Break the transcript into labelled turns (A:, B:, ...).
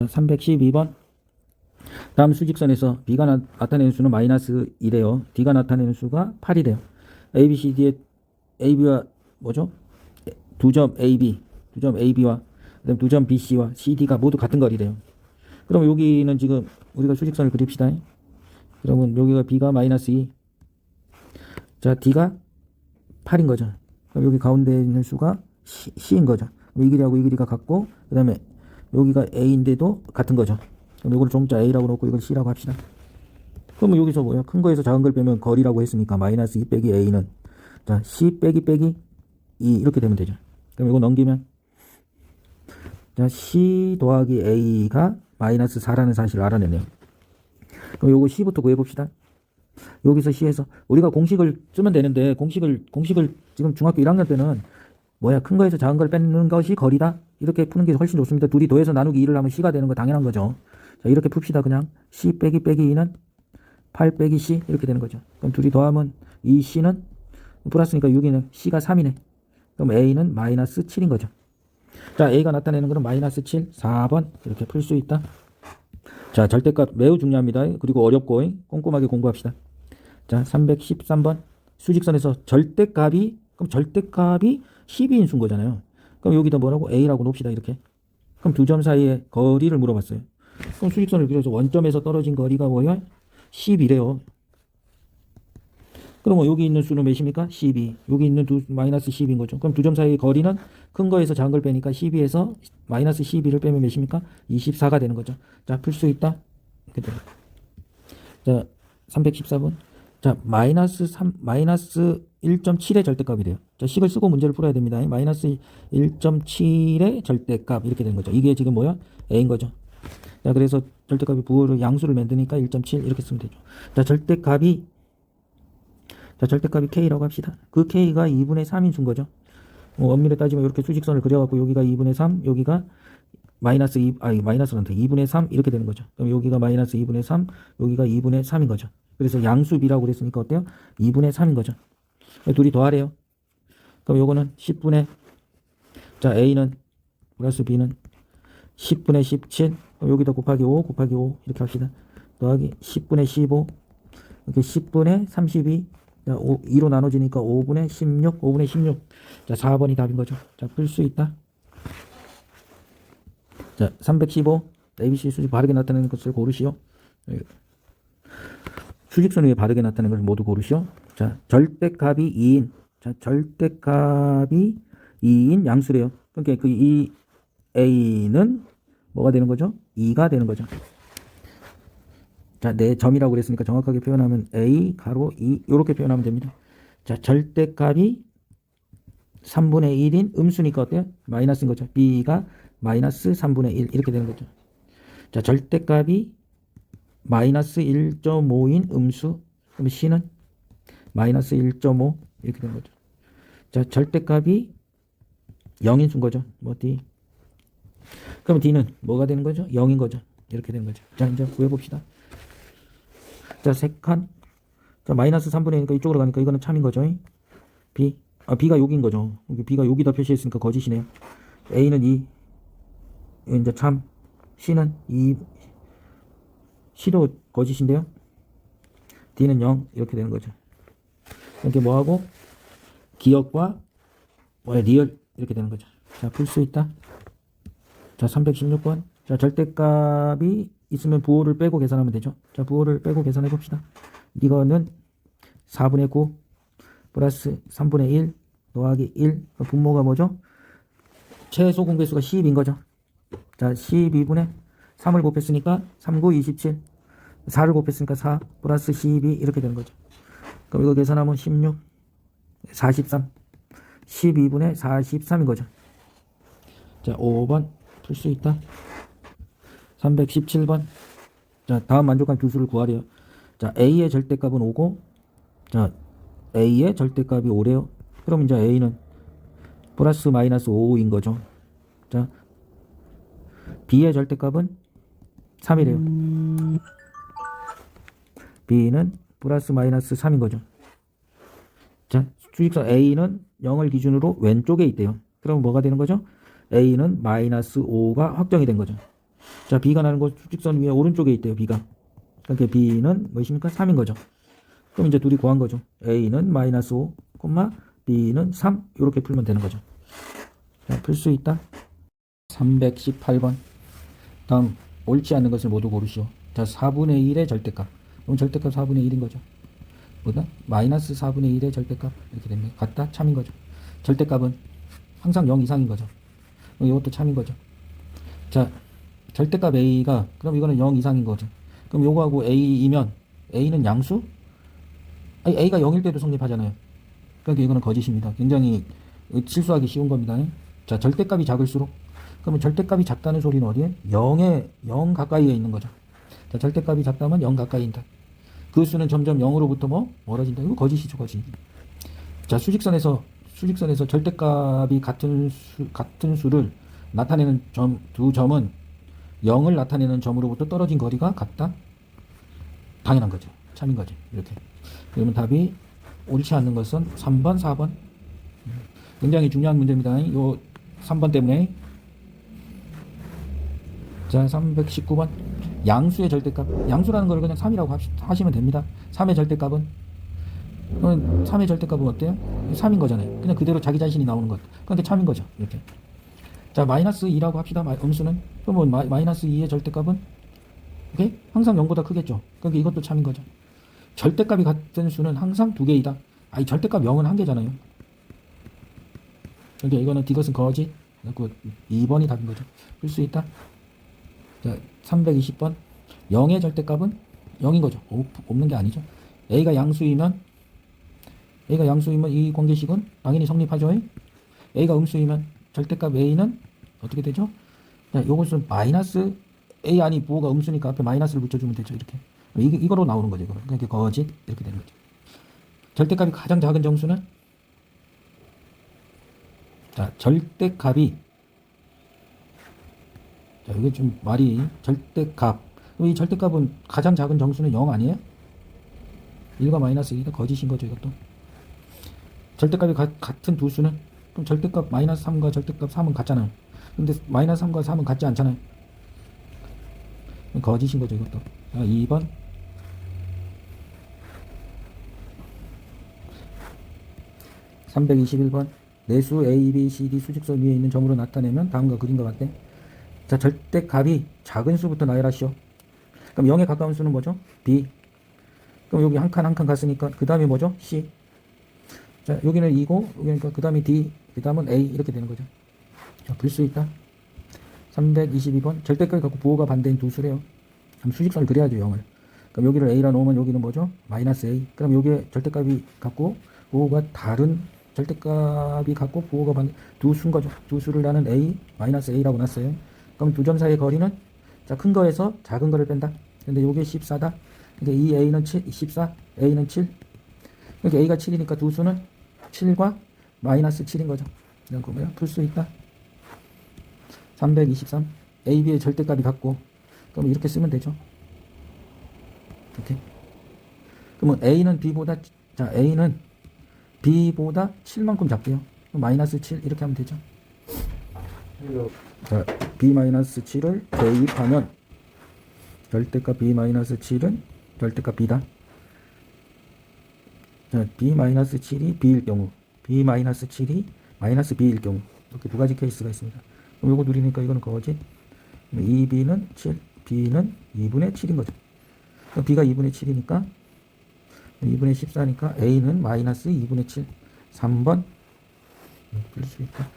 A: 312번. 다음 수직선에서 B가 나타내는 수는 마이너스 2래요. D가 나타내는 수가 8이래요. A, B, C, D의 AB와 뭐죠? 두 점 AB, 두 점 AB와 그다음 두 점 BC와 CD가 모두 같은 거리래요. 그럼 여기는 지금 우리가 수직선을 그립시다. 그러면 여기가 B가 마이너스 2, 자 D가 8인 거죠. 그럼 여기 가운데 있는 수가 C인 거죠. 이 길이하고 이 길이가 같고 그 다음에 여기가 A인데도 같은 거죠. 그럼 이걸 종자 A라고 놓고 이걸 C라고 합시다. 그러면 여기서 뭐야? 큰 거에서 작은 걸 빼면 거리라고 했으니까 마이너스 2 빼기 A는 자 C 빼기 2 이렇게 되면 되죠. 그럼 이거 넘기면 자 C 더하기 A가 마이너스 4라는 사실을 알아내네요. 그럼 요거 C부터 구해봅시다. 여기서 C에서 우리가 공식을 쓰면 되는데 공식을 지금 중학교 1학년 때는 뭐야 큰 거에서 작은 걸 빼는 것이 거리다 이렇게 푸는 게 훨씬 좋습니다. 둘이 더해서 나누기 2를 하면 C가 되는 거 당연한 거죠. 자 이렇게 풉시다. 그냥 C 빼기 2는 8 빼기 C 이렇게 되는 거죠. 그럼 둘이 더하면 2C는 플러스니까 6이네. C가 3이네. 그럼 A는 마이너스 7인 거죠. 자 A가 나타내는 것은 마이너스 7, 4번 이렇게 풀 수 있다. 자 절대값 매우 중요합니다. 그리고 어렵고 꼼꼼하게 공부합시다. 자 313번 수직선에서 절대값이 12인수인 거잖아요. 그럼 여기다 뭐라고 A라고 놓읍시다. 이렇게. 그럼 두 점 사이의 거리를 물어봤어요. 그럼 수직선을 그려서 원점에서 떨어진 거리가 뭐야? 10이래요. 그러면 여기 있는 수는 몇입니까? 12. 여기 있는 마이너스 10인 거죠. 그럼 두 점 사이의 거리는 큰 거에서 작은 걸 빼니까 12에서 마이너스 12를 빼면 몇입니까? 24가 되는 거죠. 자, 풀 수 있다. 이렇게 돼요. 자, 314번. 자, 마이너스 1.7의 절대값이래요. 자, 식을 쓰고 문제를 풀어야 됩니다. 마이너스 1.7의 절대값 이렇게 되는 거죠. 이게 지금 뭐야? A인 거죠. 자, 그래서 절대값이 부호를 양수를 만드니까 1.7 이렇게 쓰면 되죠. 자, 절대값이 K라고 합시다. 그 K가 2분의 3인 수인 거죠. 엄밀히 따지면 이렇게 수직선을 그려갖고 여기가 2분의 3, 여기가 마이너스는 2분의 3 이렇게 되는 거죠. 그럼 여기가 마이너스 2분의 3, 여기가 2분의 3인 거죠. 그래서 양수비라고 그랬으니까 어때요? 2분의 3인 거죠. 둘이 더하래요. 그럼 요거는 10분의 자 A는 플러스 B는 10분의 17 그럼 여기다 곱하기 5 이렇게 합시다. 더하기 10분의 15 이렇게 10분의 32 자, 2로 나눠지니까 5분의 16 자 4번이 답인 거죠. 자 풀 수 있다. 자 315 ABC 수직 바르게 나타내는 것을 고르시오. 수직선 위에 바르게 나타내는 것을 모두 고르시오. 자 절대값이 2인 자 절대값이 2인 양수래요. 그러니까 그 2A는 뭐가 되는 거죠? 2가 되는 거죠. 자, 내 점이라고 그랬으니까 정확하게 표현하면 A 가로 2 이렇게 표현하면 됩니다. 자, 절대값이 3분의 1인 음수니까 어때요? 마이너스인 거죠. B가 마이너스 3분의 1 이렇게 되는 거죠. 자, 절대값이 마이너스 1.5인 음수 그럼 C는 마이너스 1.5 이렇게 되는 거죠. 자, 절대값이 0인수인 거죠. 뭐 D. 그럼 D는 뭐가 되는 거죠? 0인 거죠. 이렇게 되는 거죠. 자, 이제 구해봅시다. 자, 세 칸. 자, 마이너스 3분의 1이니까 이쪽으로 가니까 이거는 참인 거죠. B가 여기인 거죠. B가 여기다 표시했으니까 거짓이네요. A는 2. 이제 참. C는 2. C도 거짓인데요. D는 0. 이렇게 되는 거죠. 이렇게 뭐하고? 기억과 리얼. 이렇게 되는 거죠. 자, 풀 수 있다. 자, 316번. 자, 절대값이 있으면 부호를 빼고 계산하면 되죠. 자, 부호를 빼고 계산해 봅시다. 이거는 4분의 9 플러스 3분의 1 더하기 1 분모가 뭐죠? 최소 공배수가 10인 거죠. 자, 12분의 3을 곱했으니까 3, 9, 27 4를 곱했으니까 4 플러스 12 이렇게 되는 거죠. 그럼 이거 계산하면 16 43 12분의 43인 거죠. 자, 5번 풀 수 있다. 317번. 자, 다음 만족한 규수를 구하래요. 자, A의 절대값은 5고, 자, A의 절대값이 5래요. 그럼 이제 A는 플러스 마이너스 5인 거죠. 자, B의 절대값은 3이래요. B는 플러스 마이너스 3인 거죠. 자, 수직선 A는 0을 기준으로 왼쪽에 있대요. 그럼 뭐가 되는 거죠? A는 마이너스 5가 확정이 된 거죠. 자, B가 나는 곳 수직선 위에 오른쪽에 있대요. B가. 그러니까 B는 무엇입니까? 3인 거죠. 그럼 이제 둘이 구한 거죠. A는 마이너스 5, B는 3 이렇게 풀면 되는 거죠. 자, 풀 수 있다. 318번. 다음 옳지 않는 것을 모두 고르시오. 자, 4분의 1의 절대값. 그럼 절대값 4분의 1인 거죠. 뭐다? 마이너스 4분의 1의 절대값 이렇게 됩니다. 같다? 참인 거죠. 절대값은 항상 0 이상인 거죠. 이것도 참인 거죠. 자, 절대값 A가 그럼 이거는 0 이상인 거죠. 그럼 요거하고 A이면 A는 양수? 아니, A가 0일 때도 성립하잖아요. 그러니까 이거는 거짓입니다. 굉장히 실수하기 쉬운 겁니다. 자, 절대값이 작을수록 그러면 절대값이 작다는 소리는 어디에? 0 가까이에 있는 거죠. 자, 절대값이 작다면 0 가까이 있다. 그 수는 점점 0으로부터 멀어진다. 이거 거짓이죠, 거짓. 자, 수직선에서 절대값이 같은 수를 나타내는 두 점은 0을 나타내는 점으로부터 떨어진 거리가 같다. 당연한 거죠. 참인 거죠. 이렇게. 그러면 답이 옳지 않는 것은 3번, 4번. 굉장히 중요한 문제입니다. 요 3번 때문에. 자, 319번. 양수의 절대값. 양수라는 걸 그냥 3이라고 하시면 됩니다. 3의 절대값은? 3의 절대값은 어때요? 3인 거잖아요. 그냥 그대로 자기 자신이 나오는 것. 그런데 참인 거죠. 이렇게. 자, 마이너스 2라고 합시다. 음수는. 그러면 마이너스 2의 절대값은? 오케이? 항상 0보다 크겠죠. 그러니까 이것도 참인 거죠. 절대값이 같은 수는 항상 두 개이다. 아니, 절대값 0은 한 개잖아요. 그러니까 이거는 이것은 거짓. 2번이 답인 거죠. 풀 수 있다. 자, 320번. 0의 절대값은 0인 거죠. 없는 게 아니죠. A가 양수이면 이 관계식은 당연히 성립하죠. A가 음수이면 절대값 A는 어떻게 되죠? 자, 이것은 마이너스 A 아니 부호가 음수니까 앞에 마이너스를 붙여주면 되죠. 이렇게. 이거로 나오는 거죠. 이거. 그러니까 거짓 이렇게 되는 거죠. 절대값이 가장 작은 정수는? 자, 절대값이 자, 이게 좀 말이 절대값. 이 절대값은 가장 작은 정수는 0 아니에요? 1과 마이너스 2가 거짓인 거죠. 이것도. 절대값이 같은 두 수는? 그럼 절대값 마이너스 3과 절대값 3은 같잖아요. 근데 마이너스 3과 3은 같지 않잖아요. 거짓인 거죠. 이것도. 자, 2번. (321번) 내수 A, B, C, D 수직선 위에 있는 점으로 나타내면 다음과 그림과 같대. 자, 절대값이 작은 수부터 나열하시오. 그럼 0에 가까운 수는 뭐죠? B. 그럼 여기 한 칸 갔으니까 그 다음에 뭐죠? C. 자, 여기는 2고 여기니까 그 다음에 D, 그 다음은 A 이렇게 되는 거죠. 자, 풀 수 있다. 322번 절대값이 갖고 부호가 반대인 두 수래요. 그럼 수직선을 그려야죠. 0을. 그럼 여기를 A라 놓으면 여기는 뭐죠? 마이너스 A. 그럼 여기에 절대값이 갖고 부호가 다른 절대값이 갖고 부호가 반대 두 수인 거죠. 두 수를 나는 A, 마이너스 A라고 놨어요. 그럼 두 점 사이의 거리는 자, 큰 거에서 작은 거를 뺀다. 근데 요게 14다. 근데 이 A는 14, A는 7. 그러니까 A가 7이니까 두 수는 7과 마이너스 7인 거죠. 이런 거고요. 풀 수 있다. 323. A, B의 절대값이 같고 그럼 이렇게 쓰면 되죠. 이렇게. 그러면 A는 B보다 자, A는 B보다 7만큼 작대요. 그럼 마이너스 7 이렇게 하면 되죠. 자, B-7을 대입하면 절대값 B-7은 절대값 B다. 자, B-7이 B일 경우 B-7이 마이너스 B일 경우 이렇게 두 가지 케이스가 있습니다. 그럼 요거 누리니까 이거는 거짓. 2B는 7, B는 2분의 7인 거죠. 그럼 B가 2분의 7이니까 2분의 14니까 A는 마이너스 2분의 7. 3번 풀 수 있다.